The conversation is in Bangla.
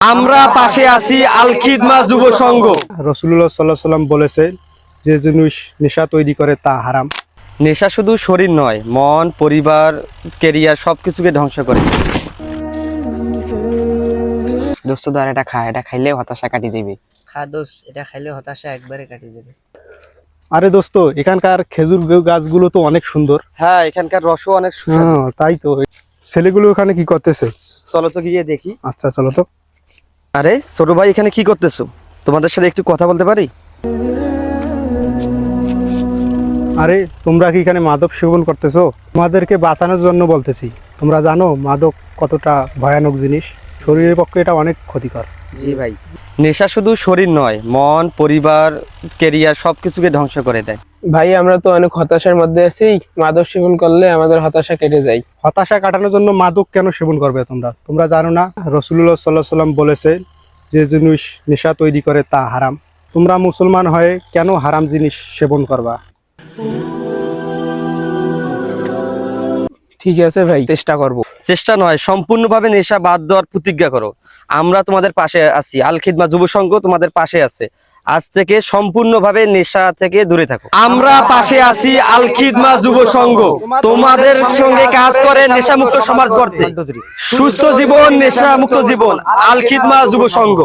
আমরা পাশে আছি আল খিদমা যুব সংঘ। রাসূলুল্লাহ সাল্লাল্লাহু আলাইহি ওয়াসাল্লাম বলেছেন যে জিনিস নেশা তৈরি করে তা হারাম। নেশা শুধু শরীর নয়, মন, পরিবার, ক্যারিয়ার সবকিছুকে ধ্বংস করে। দোস্ত ধর এটা খা, এটা খাইলে হতাশা কাটি যাবে। খা দোষ, এটা খাইলে হতাশা একবারে কাটি যাবে। আরে দোস্ত, এখানকার খেজুর গাছগুলো তো অনেক সুন্দর। হ্যাঁ, এখানকার রসও অনেক সুস্বাদু। হ্যাঁ, তাই তো। ছেলেগুলো এখানে কি করতেছে? চলো তো গিয়ে দেখি। আচ্ছা চলো তো। আরে ছোট ভাই, এখানে কি করতেছো? তোমাদের সাথে একটু কথা বলতে পারি? আরে তোমরা কি এখানে মাদক সেবন করতেছো? তোমাদেরকে বাঁচানোর জন্য বলতেছি। তোমরা জানো মাদক কতটা ভয়ানক জিনিস? শরীরের পক্ষে এটা অনেক ক্ষতিকর। জি ভাই, নেশা শুধু শরীর নয়, মন, পরিবার, ক্যারিয়ার সবকিছুকে ধ্বংস করে দেয়। ভাই আমরা তো অনেক হতাশার মধ্যে আছি, মাদক সেবন করলে আমাদের হতাশা কেটে যায়। হতাশা কাটানোর জন্য মাদক কেন সেবন করবে তোমরা? তোমরা জানো না রাসূলুল্লাহ সাল্লাল্লাহু আলাইহি ওয়াসাল্লাম বলেছেন যে জিনিস নেশা তৈরি করে তা হারাম। তোমরা মুসলমান হয়ে কেন হারাম জিনিস সেবন করবা? ঠিক আছে ভাই, চেষ্টা করব। চেষ্টা নয়, সম্পূর্ণভাবে নেশা বাদ দেওয়ার প্রতিজ্ঞা করো। আমরা তোমাদের পাশে আছি, আল খিদমা যুব সংঘ তোমাদের পাশে আছে। আজ থেকে সম্পূর্ণভাবে নেশা থেকে দূরে থাকো। আমরা পাশে আছি, আল খিদমা যুব সংঘ তোমাদের সঙ্গে কাজ করে নেশামুক্ত সমাজ গড়তে। সুস্থ জীবন, নেশামুক্ত জীবন, আল খিদমা যুব সংঘ।